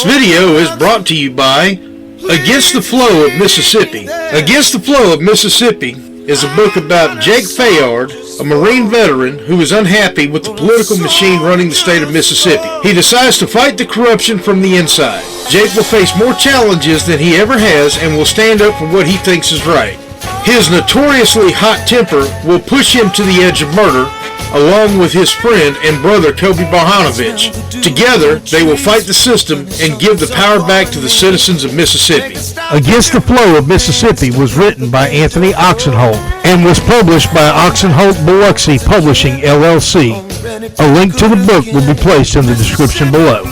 video is brought to you by Against the Flow of Mississippi. Against the Flow of Mississippi is a book about Jake Fayard, a Marine veteran who is unhappy with the political machine running the state of Mississippi. He decides to fight the corruption from the inside. Jake will face more challenges than he ever has and will stand up for what he thinks is right. His notoriously hot temper will push him to the edge of murder, along with his friend and brother Kobe Barhanovich. Together, they will fight the system and give the power back to the citizens of Mississippi. Against the Flow of Mississippi was written by Anthony Oksenholt and was published by Oksenholt Biloxi Publishing, LLC. A link to the book will be placed in the description below.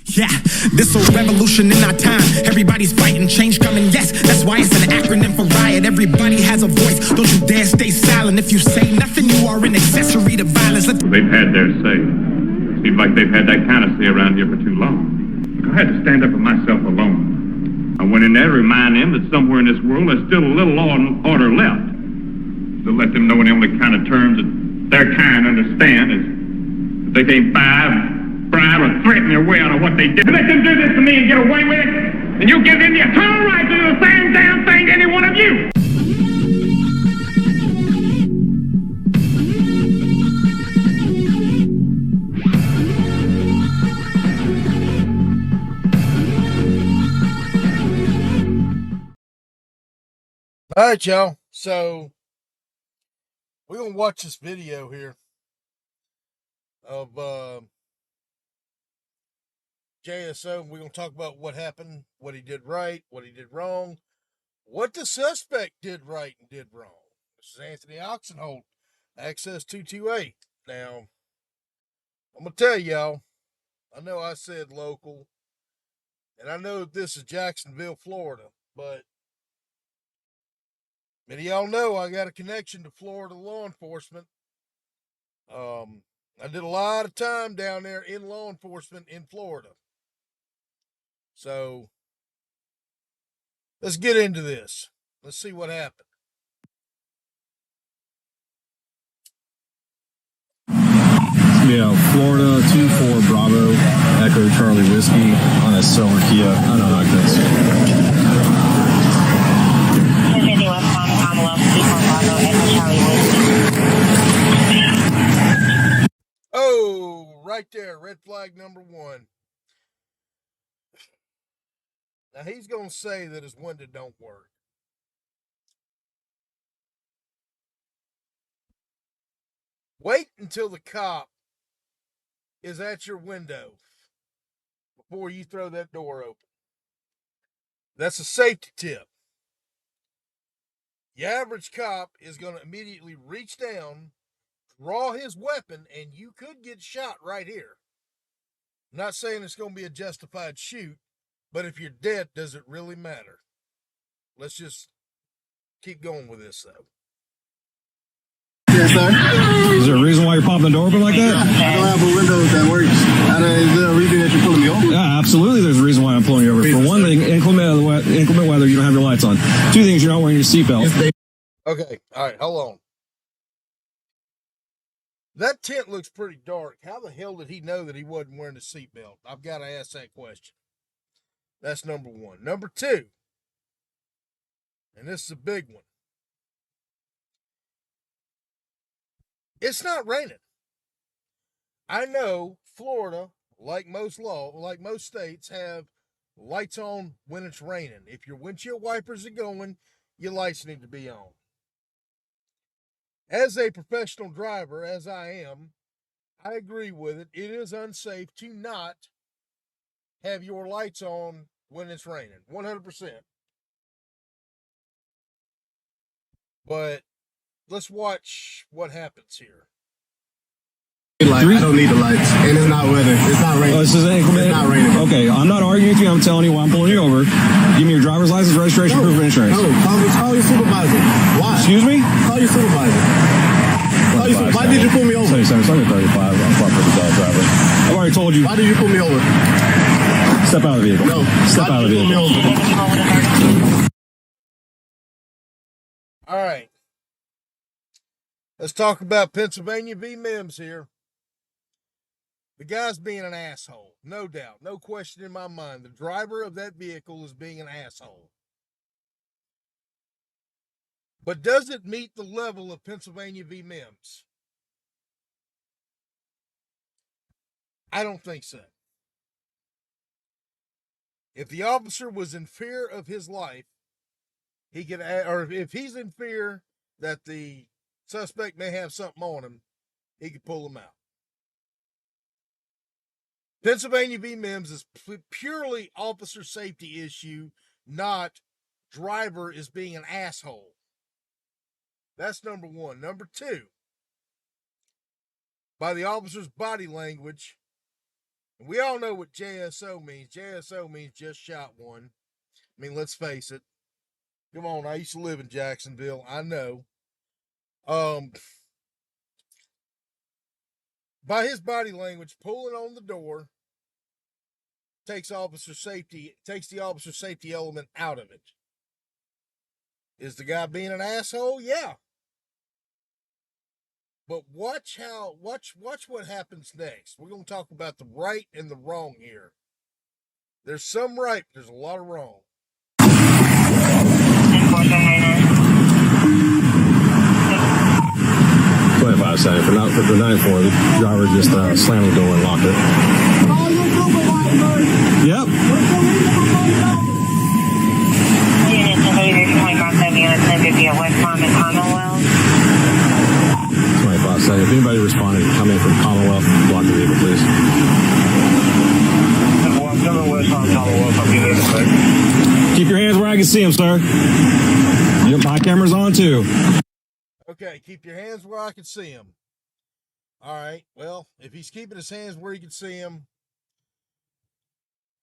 Yeah, this a revolution in our time. Everybody's fighting, change coming, yes. That's why it's an acronym for riot. Everybody has a voice. Don't you dare stay silent. If you say nothing, you are an accessory to violence. They've had their say. Seems like they've had that kind of say around here for too long. Look, I had to stand up for myself alone. I went in there to remind them that somewhere in this world there's still a little order left. To let them know in the only kind of terms that their kind understand is that they can't bribe or threaten their way out of what they did. To let them do this to me and get away with it, and you give them the eternal right to do the same damn thing to any one of you. All right, y'all. So we're going to watch this video here of JSO. We're going to talk about what happened, what he did right, what he did wrong, what the suspect did right and did wrong. This is Anthony Oksenholt, Access 228. Now, I'm going to tell y'all, I know I said local, and I know this is Jacksonville, Florida, but many of y'all know I got a connection to Florida law enforcement. I did a lot of time down there in law enforcement in Florida. So let's get into this. Let's see what happened. Yeah, Florida 2-4 Bravo Echo Charlie Whiskey on a silver Kia. I don't know like this. Oh, right there, red flag number one. Now he's going to say that his window don't work. Wait until the cop is at your window before you throw that door open. That's a safety tip. The average cop is going to immediately reach down, draw his weapon, and you could get shot right here. I'm not saying it's going to be a justified shoot, but if you're dead, does it really matter? Let's just keep going with this, though. Yes, sir. Is there a reason why you're popping the door open like that? I don't have a window that works. Is there a reason that you're pulling me over? Yeah, absolutely. There's a reason why I'm pulling you over. For one thing, inclement weather, you don't have your lights on. Two things, you're not wearing your seatbelt. Okay, all right, hold on. That tent looks pretty dark. How the hell did he know that he wasn't wearing a seatbelt? I've got to ask that question. That's number one. Number two, and this is a big one. It's not raining. I know Florida, like most states, have lights on when it's raining. If your windshield wipers are going, your lights need to be on. As a professional driver, as I am, I agree with it. It is unsafe to not have your lights on when it's raining. 100%. But let's watch what happens here. I don't need the lights, and it's not weather. It's not raining. Oh, this is inclement. It's not raining. Okay, I'm not arguing with you. I'm telling you why I'm pulling you over. Give me your driver's license, registration, proof of insurance. No, call your supervisor. Why? Excuse me? Call your supervisor. Why did you pull me over? 37, 35. I'm a driver. I've already told you. Why did you pull me over? Step out of the vehicle. No. Step out of the vehicle. All right. Let's talk about Pennsylvania v. Mims here. The guy's being an asshole. No doubt. No question in my mind. The driver of that vehicle is being an asshole. But does it meet the level of Pennsylvania v. Mims? I don't think so. If the officer was in fear of his life, he could, or if he's in fear that the suspect may have something on him, he could pull him out. Pennsylvania v. Mims is purely officer safety issue, not driver is being an asshole. That's number one. Number two, by the officer's body language, and we all know what JSO means. JSO means just shot one. I mean, let's face it. Come on, I used to live in Jacksonville. I know. By his body language, pulling on the door takes the officer safety element out of it. Is the guy being an asshole? Yeah. But watch what happens next. We're going to talk about the right and the wrong here. There's some right, but there's a lot of wrong. 25 seconds. For the 9-4, the driver just slammed the door and locked it. Yep. Unit 1050 at West Palm and Commonwealth. 25 seconds. If anybody responded, come in from Commonwealth, block the vehicle, please. I'm coming West on Commonwealth. I'll be there in a second. Keep your hands where I can see them, sir. Yep, my camera's on too. Okay, keep your hands where I can see him. All right, well, if he's keeping his hands where he can see him,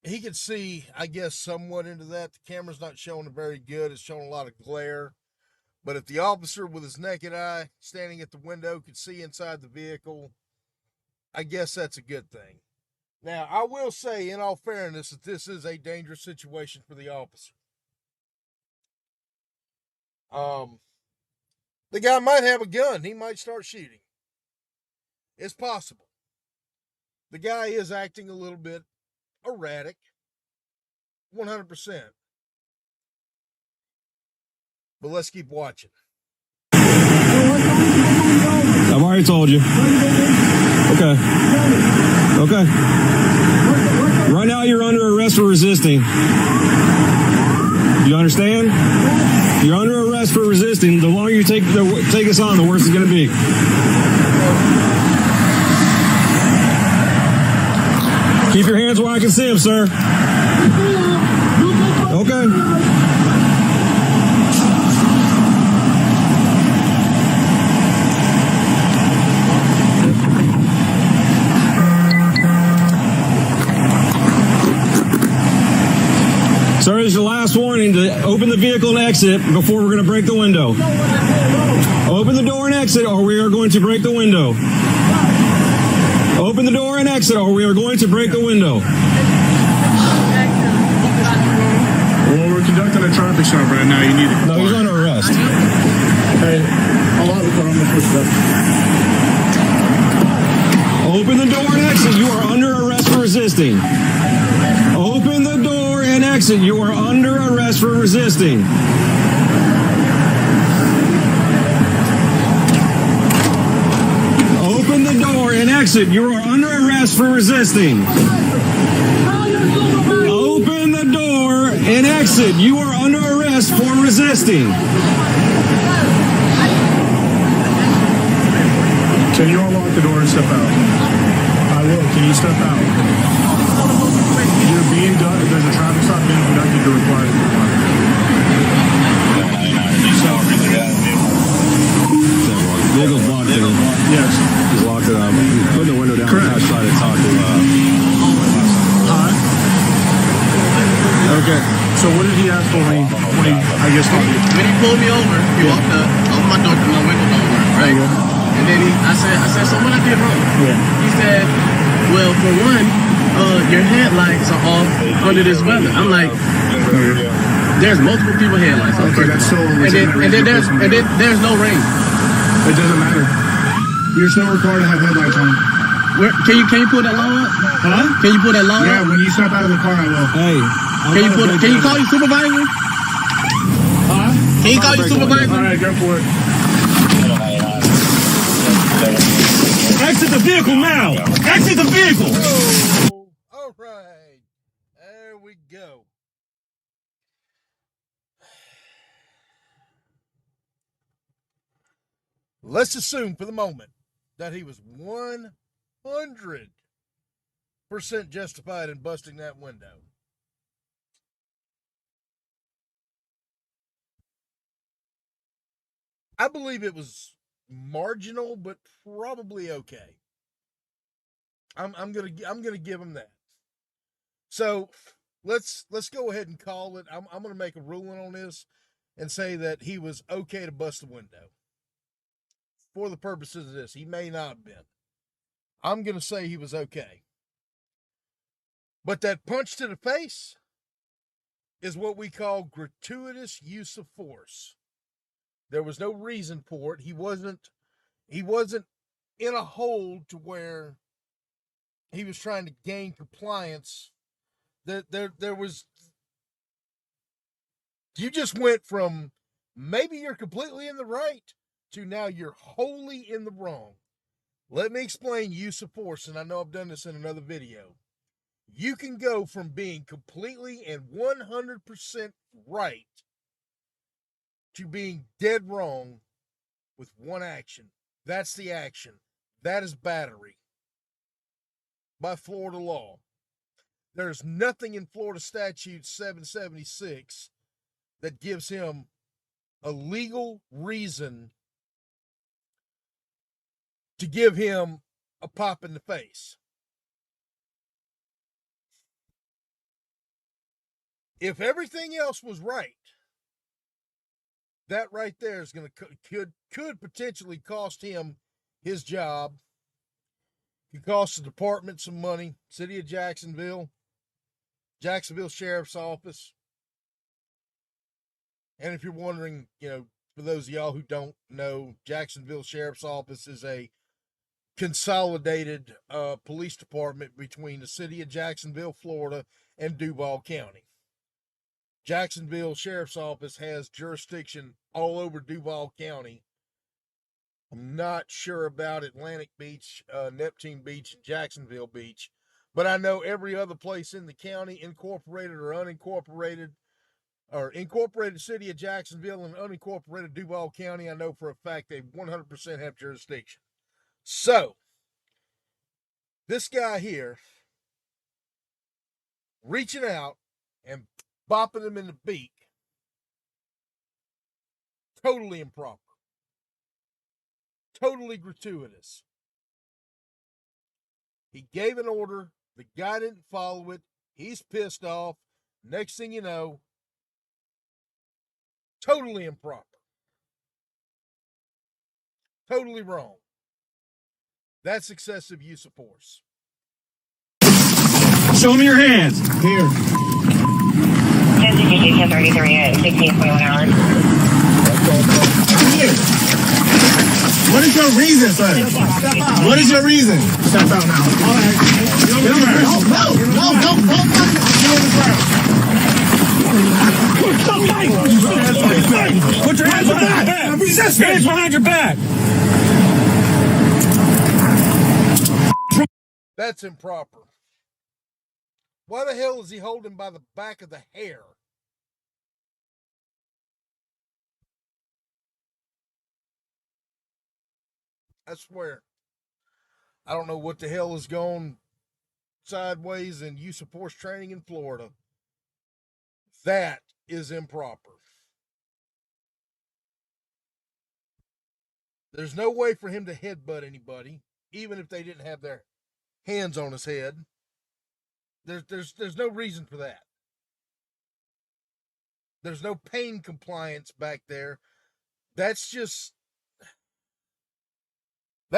he can see, I guess, somewhat into that. The camera's not showing it very good. It's showing a lot of glare. But if the officer with his naked eye standing at the window could see inside the vehicle, I guess that's a good thing. Now, I will say, in all fairness, that this is a dangerous situation for the officer. The guy might have a gun. He might start shooting. It's possible. The guy is acting a little bit erratic. 100%. But let's keep watching. I've already told you. Okay. Okay. Right now you're under arrest for resisting. You understand? You're under arrest for resisting. The longer you take us on, the worse it's going to be. Keep your hands where I can see them, sir. Okay. Sir, this is your last warning to open the vehicle and exit before we're going to break the window. Open the door and exit or we are going to break the window. Open the door and exit or we are going to break the window. Well, we're conducting a traffic stop right now. You need to. No, he's under arrest. Hey, I'll have the car. I'm going to push it up. Open the door and exit. You are under arrest for resisting. Open the door and exit. You are under arrest for resisting. Open the door and exit. You are under arrest for resisting. Open the door and exit. You are under arrest for resisting. Can you unlock the door and step out? I will. Can you step out? You're being done. There's a traffic stop being conducted. You're required to comply. Vehicle's locked in. Yes. He's locked it up. Put the window down. Correct. I tried to talk to Hi. Okay. So what did he ask for when he I guess, when he pulled me over, he walked up, opened my door, put my window over, right? And then I said, so what I did wrong? Yeah. He said, well, for one, your headlights are off under this weather. I'm like, there's multiple people headlights off. Okay, that's still and then there's no rain. It doesn't matter. You're still required to have headlights on. Can you pull that law up? Huh? Can you pull that law Yeah, up? when you step out of the car, I will. Hey. Can you call your supervisor? Huh? Can you call your supervisor? All right, go for it. Exit the vehicle now! Exit the vehicle! Oh, all right. There we go. Let's assume for the moment that he was 100% justified in busting that window. I believe it was marginal, but probably okay. I'm gonna give him that. So let's go ahead and call it. I'm gonna make a ruling on this and say that he was okay to bust the window. For the purposes of this, he may not have been. I'm gonna say he was okay. But that punch to the face is what we call gratuitous use of force. There was no reason for it. He wasn't in a hold to where he was trying to gain compliance. There was, you just went from maybe you're completely in the right to now you're wholly in the wrong. Let me explain use of force, and I know I've done this in another video. You can go from being completely and 100% right to being dead wrong with one action. That's the action. That is battery by Florida law. There's nothing in Florida Statute 776 that gives him a legal reason to give him a pop in the face. If everything else was right, that right there is going to could potentially cost him his job. Could cost the department some money. City of Jacksonville Sheriff's Office. And if you're wondering, for those of y'all who don't know, Jacksonville Sheriff's Office is a consolidated police department between the city of Jacksonville, Florida, and Duval County. Jacksonville Sheriff's Office has jurisdiction all over Duval County. I'm not sure about Atlantic Beach, Neptune Beach, and Jacksonville Beach, but I know every other place in the county, incorporated or unincorporated, or incorporated city of Jacksonville and unincorporated Duval County, I know for a fact they 100% have jurisdiction. So, this guy here, reaching out and bopping him in the beak, totally improper. Totally gratuitous. He gave an order. The guy didn't follow it. He's pissed off. Next thing you know, totally improper. Totally wrong. That's excessive use of force. Show me your hands. Here. 10-33 at 16.1 hours. What is your reason, sir? What is your reason? Step out now. All right. No. Put your hands behind your back. Hands behind your back. That's improper. Why the hell is he holding by the back of the hair? I swear. I don't know what the hell is going sideways in use of force training in Florida. That is improper. There's no way for him to headbutt anybody, even if they didn't have their hands on his head. There's no reason for that. There's no pain compliance back there. That's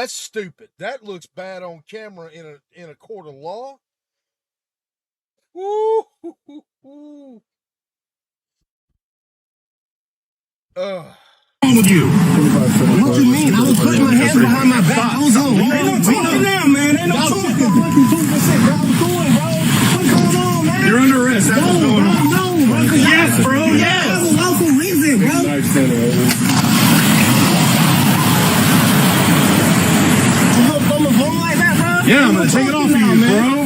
stupid. That looks bad on camera in a court of law. Woo. with you? What you mean? I was putting my hands behind my back. I was on. Ain't no talking now, man. Ain't no talking. You're under arrest. That's what's going on. No. Yes, bro. Yes. That's a lawful reason, bro. I'm a phone like that, bro. Yeah, I'm gonna take it off of you, bro.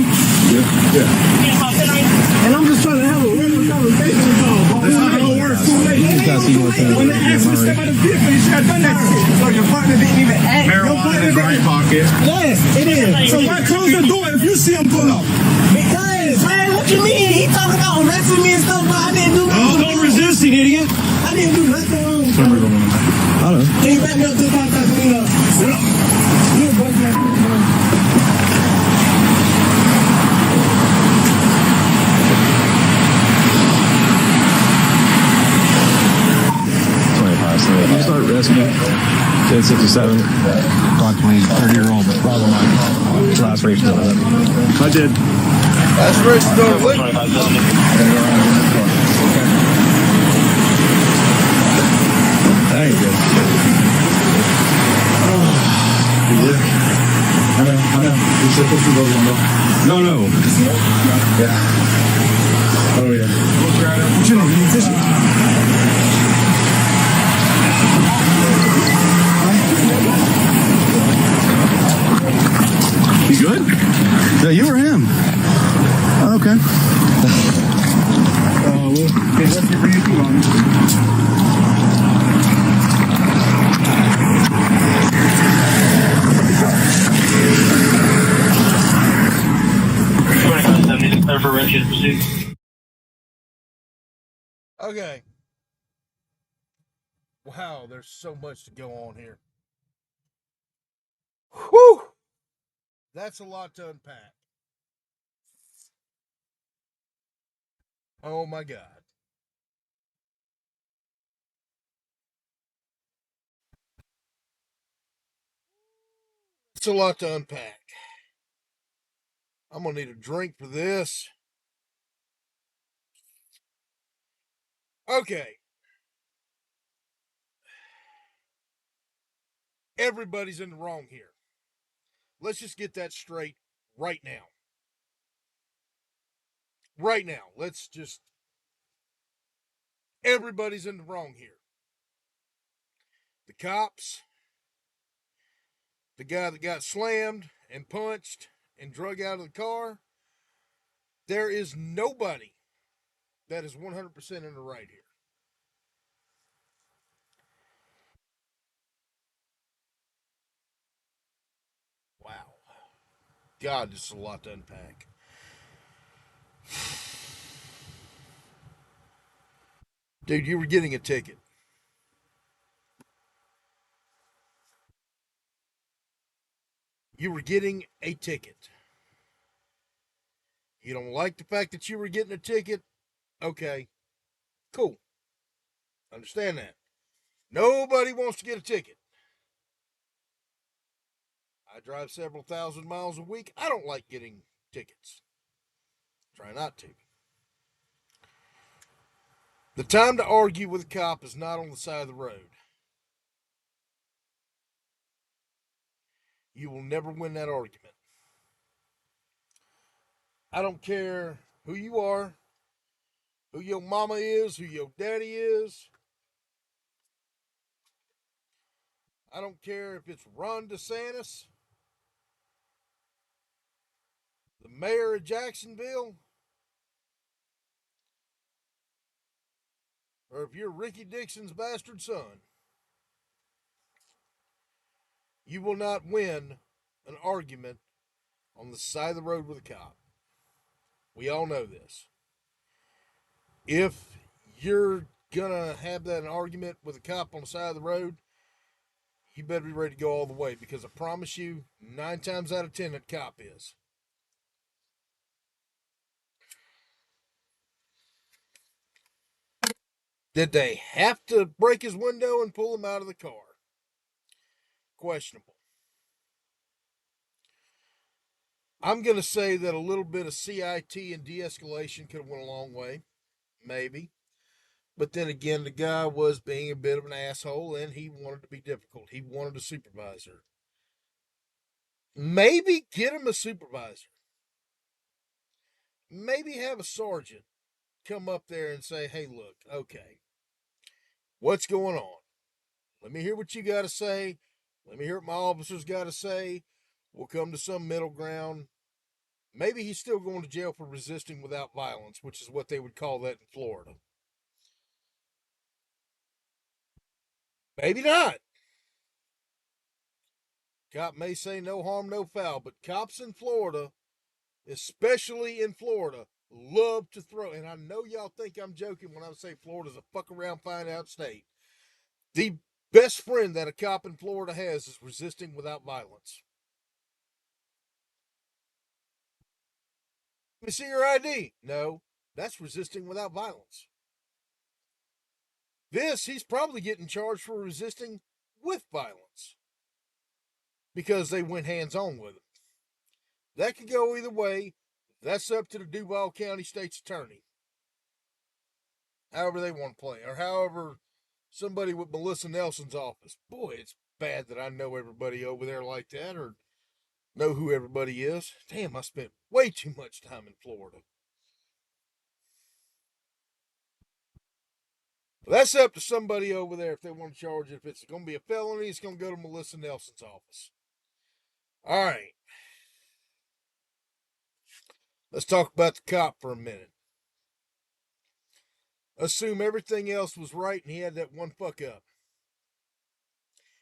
And I'm just trying to have a regular conversation with y'all, bro. That's not how it works. When they asked me to step out of the vehicle, you should have done that shit. So your partner didn't even ask. Marijuana in his right pocket. Yes, it is. So why close the door if you see him pull up? Because, man, what you mean? He talking about arresting me and stuff, bro. I didn't do nothing. Oh, don't resist it, idiot. I didn't do nothing wrong. I don't know. Can you back me up to the podcast for me, though? You a boyfriend, bro. You start rescue. 1067. Approximately 30-year-old brother mine. Last race door. I did. That's race door. What? There you go. I know. You said push the window. No. Yeah. Oh, yeah. What's your name? You fishing? You good? Yeah, you or him? Okay. Well, okay, that's your breathe on. Okay. Wow, there's so much to go on here. Whew! That's a lot to unpack. Oh my God. It's a lot to unpack. I'm going to need a drink for this. Okay. Everybody's in the wrong here. Let's just get that straight right now. Right now. Let's just. Everybody's in the wrong here. The cops, the guy that got slammed and punched and drug out of the car. There is nobody that is 100% in the right here. Wow. God, this is a lot to unpack. Dude, you were getting a ticket. You were getting a ticket. You don't like the fact that you were getting a ticket? Okay, cool. Understand that. Nobody wants to get a ticket. I drive several thousand miles a week. I don't like getting tickets. Try not to. The time to argue with a cop is not on the side of the road. You will never win that argument. I don't care who you are, who your mama is, who your daddy is. I don't care if it's Ron DeSantis, the mayor of Jacksonville, or if you're Ricky Dixon's bastard son. You will not win an argument on the side of the road with a cop. We all know this. If you're going to have that argument with a cop on the side of the road, you better be ready to go all the way, because I promise you, 9 times out of 10, that cop is. Did they have to break his window and pull him out of the car? Questionable. I'm going to say that a little bit of CIT and de-escalation could have went a long way. Maybe. But then again, the guy was being a bit of an asshole and he wanted to be difficult. He wanted a supervisor. Maybe get him a supervisor. Maybe have a sergeant come up there and say, hey, look, okay, what's going on? Let me hear what you got to say. Let me hear what my officers got to say. We'll come to some middle ground. Maybe he's still going to jail for resisting without violence, which is what they would call that in Florida. Maybe not. Cop may say no harm, no foul, but cops in Florida, especially in Florida, love to throw. And I know y'all think I'm joking when I say Florida's a fuck around, find out state. The best friend that a cop in Florida has is resisting without violence. Let me see your ID. No, that's resisting without violence. This, he's probably getting charged for resisting with violence because they went hands on with him. That could go either way. That's up to the Duval County State's Attorney. However they want to play, or however somebody with Melissa Nelson's office. Boy, it's bad that I know everybody over there like that or know who everybody is. Damn, I spent way too much time in Florida. That's up to somebody over there if they want to charge it. If it's going to be a felony, it's going to go to Melissa Nelson's office. All right. Let's talk about the cop for a minute. Assume everything else was right and he had that one fuck up.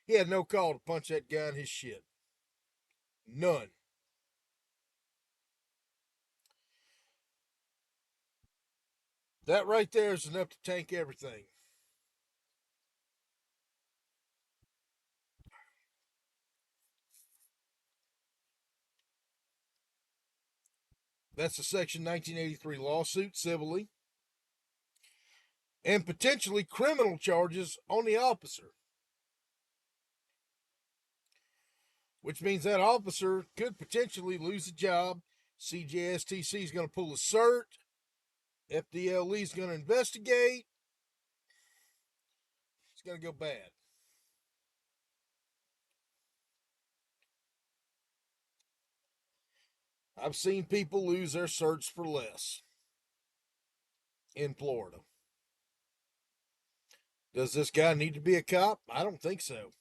He had no call to punch that guy in his shit. None. That right there is enough to tank everything. That's a Section 1983 lawsuit civilly. And potentially criminal charges on the officer. Which means that officer could potentially lose a job. CJSTC is going to pull a cert. FDLE is going to investigate. It's going to go bad. I've seen people lose their certs for less in Florida. Does this guy need to be a cop? I don't think so.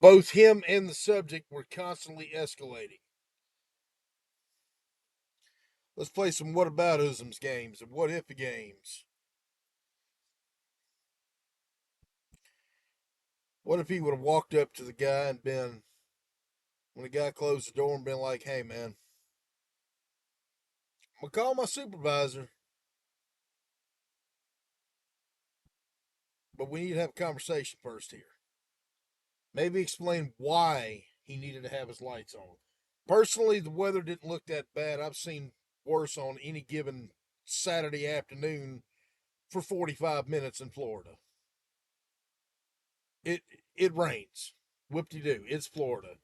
Both him and the subject were constantly escalating. Let's play some whataboutisms games and what if games. What if he would have walked up to the guy and been, when the guy closed the door and been like, hey man, I'm going to call my supervisor, but we need to have a conversation first here. Maybe explain why he needed to have his lights on. Personally, the weather didn't look that bad. I've seen worse on any given Saturday afternoon for 45 minutes in Florida. It rains. Whoop-de-doo. It's Florida.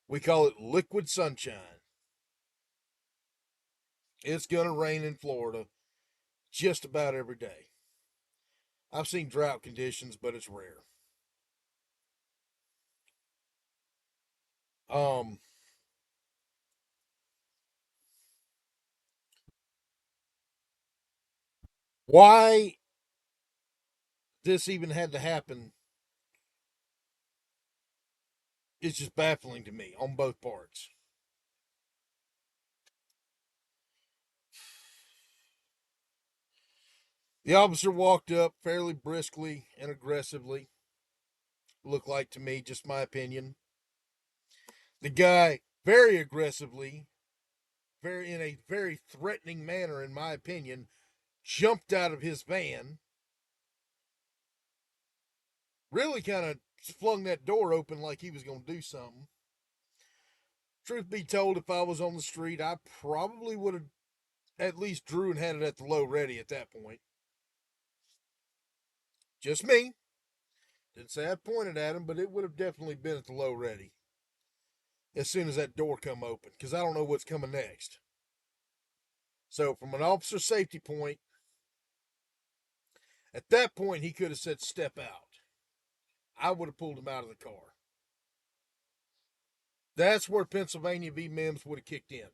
We call it liquid sunshine. It's going to rain in Florida just about every day. I've seen drought conditions, but it's rare. Um, why this even had to happen is just baffling to me on both parts. The officer walked up fairly briskly and aggressively. Looked like to me, just my opinion. The guy very aggressively, very in a very threatening manner, in my opinion, jumped out of his van. Really kind of flung that door open like he was going to do something. Truth be told, if I was on the street, I probably would have at least drew and had it at the low ready at that point. Just me. Didn't say I pointed at him, but it would have definitely been at the low ready as soon as that door come open, because I don't know what's coming next. So from an officer safety point, at that point, he could have said, step out. I would have pulled him out of the car. That's where Pennsylvania v. Mims would have kicked in.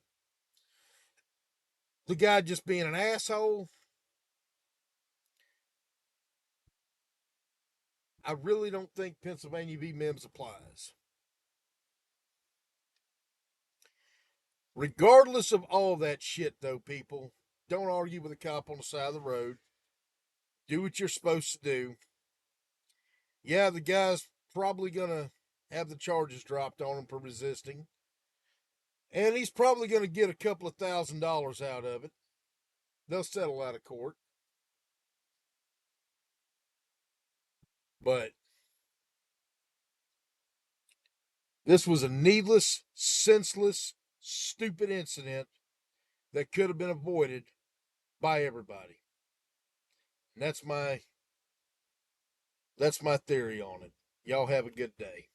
The guy just being an asshole, I really don't think Pennsylvania v. Mims applies. Regardless of all that shit, though, people, don't argue with a cop on the side of the road. Do what you're supposed to do. Yeah, the guy's probably going to have the charges dropped on him for resisting. And he's probably going to get a couple of $1,000s out of it. They'll settle out of court. But this was a needless, senseless, stupid incident that could have been avoided by everybody. And that's my theory on it. Y'all have a good day.